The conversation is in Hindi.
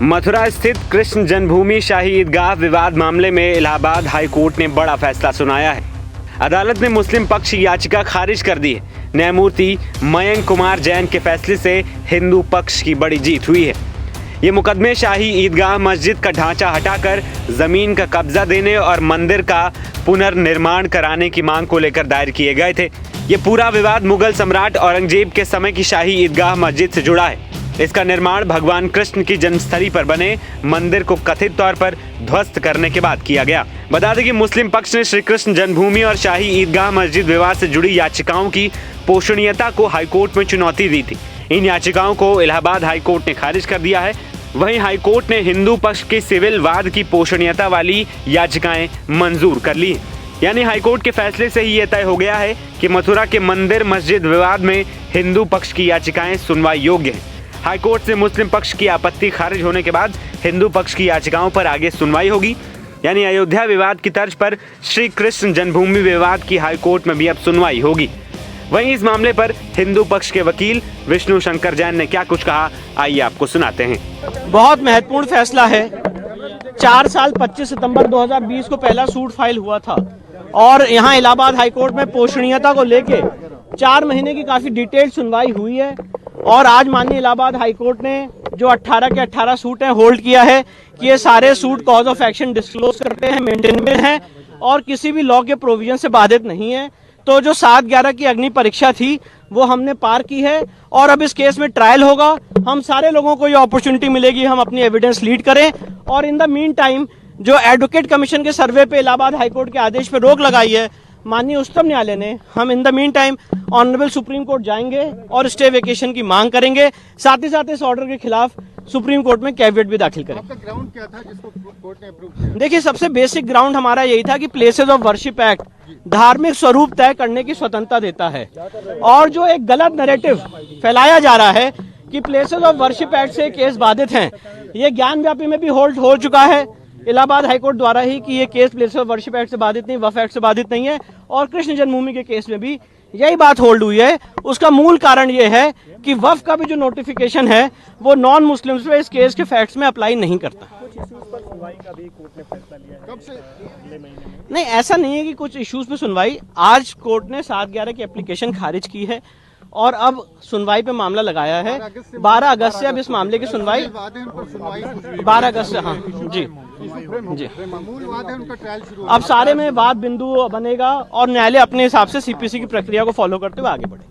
मथुरा स्थित कृष्ण जन्मभूमि शाही ईदगाह विवाद मामले में इलाहाबाद हाई कोर्ट ने बड़ा फैसला सुनाया है। अदालत ने मुस्लिम पक्ष की याचिका खारिज कर दी है। न्यायमूर्ति मयंक कुमार जैन के फैसले से हिंदू पक्ष की बड़ी जीत हुई है। ये मुकदमे शाही ईदगाह मस्जिद का ढांचा हटाकर जमीन का कब्जा देने और मंदिर का पुनर्निर्माण कराने की मांग को लेकर दायर किए गए थे। ये पूरा विवाद मुगल सम्राट औरंगजेब के समय की शाही ईदगाह मस्जिद से जुड़ा है। इसका निर्माण भगवान कृष्ण की जन्मस्थली पर बने मंदिर को कथित तौर पर ध्वस्त करने के बाद किया गया। बता दें कि मुस्लिम पक्ष ने श्री कृष्ण जन्मभूमि और शाही ईदगाह मस्जिद विवाद से जुड़ी याचिकाओं की पोषणीयता को हाईकोर्ट में चुनौती दी थी। इन याचिकाओं को इलाहाबाद हाईकोर्ट ने खारिज कर दिया है। वहीं हाईकोर्ट ने हिंदू पक्ष के सिविल वाद की पोषणीयता वाली याचिकाएं मंजूर कर ली। यानी हाईकोर्ट के फैसले से ही यह तय हो गया है कि मथुरा के मंदिर मस्जिद विवाद में हिंदू पक्ष की याचिकाएं सुनवाई योग्य हैं। हाईकोर्ट से मुस्लिम पक्ष की आपत्ति खारिज होने के बाद हिंदू पक्ष की याचिकाओं पर आगे सुनवाई होगी। यानी अयोध्या विवाद की तर्ज पर श्री कृष्ण जन्मभूमि विवाद की हाईकोर्ट में भी अब सुनवाई होगी। वहीं इस मामले पर हिंदू पक्ष के वकील विष्णु शंकर जैन ने क्या कुछ कहा, आइए आपको सुनाते हैं। बहुत महत्वपूर्ण फैसला है। 4 साल 25 सितंबर 2020 को पहला सूट फाइल हुआ था और यहाँ इलाहाबाद हाईकोर्ट में पोषणीयता को लेके 4 महीने की काफी डिटेल्ड सुनवाई हुई है और आज माननीय इलाहाबाद हाईकोर्ट ने जो 18 के 18 सूट हैं होल्ड किया है कि ये सारे suit cause of action disclose करते हैं, मेंटेनेबल हैं और किसी भी लॉ के प्रोविजन से बाधित नहीं है। तो जो 7/11 की अग्नि परीक्षा थी वो हमने पार की है और अब इस केस में ट्रायल होगा। हम सारे लोगों को ये अपॉर्चुनिटी मिलेगी हम अपनी एविडेंस लीड करें और इन द मीन टाइम जो एडवोकेट कमीशन के सर्वे पे इलाहाबाद हाईकोर्ट के आदेश पे रोक लगाई है माननीय उच्चतम न्यायालय ने, हम in the mean time honourable supreme court जाएंगे और स्टे वेकेशन की मांग करेंगे। साथ ही साथ इस ऑर्डर के खिलाफ सुप्रीम कोर्ट में कैविएट भी दाखिल करें। आपका ग्राउंड क्या था जिसको कोर्ट ने अप्रूव किया? देखिए, सबसे बेसिक ग्राउंड हमारा यही था कि प्लेसेस ऑफ वर्शिप एक्ट धार्मिक स्वरूप तय करने की स्वतंत्रता देता है और जो एक गलत नैरेटिव फैलाया जा रहा है कि प्लेसेस ऑफ वर्शिप एक्ट से केस बाधित हैं, ये ज्ञान व्यापी में भी होल्ड हो चुका है इलाहाबाद हाईकोर्ट द्वारा ही कि ये case places of worship act से बाधित नहीं, वक्फ एक्ट से बाधित नहीं है और कृष्ण जन्मभूमि के केस में भी यही बात होल्ड हुई है। उसका मूल कारण ये है कि वक्फ का भी जो नोटिफिकेशन है वो नॉन मुस्लिम्स पे इस केस के फैक्ट्स में अप्लाई नहीं करता। नहीं, ऐसा नहीं है कि कुछ इश्यूज पे सुनवाई, आज कोर्ट ने 7/11 की एप्लीकेशन खारिज की है और अब सुनवाई पे मामला लगाया है। 12 अगस्त से अब इस मामले की सुनवाई 12 अगस्त से, हाँ जी जी, अब सारे में वाद बिंदु बनेगा और न्यायालय अपने हिसाब से सीपीसी की प्रक्रिया को फॉलो करते हुए आगे बढ़े।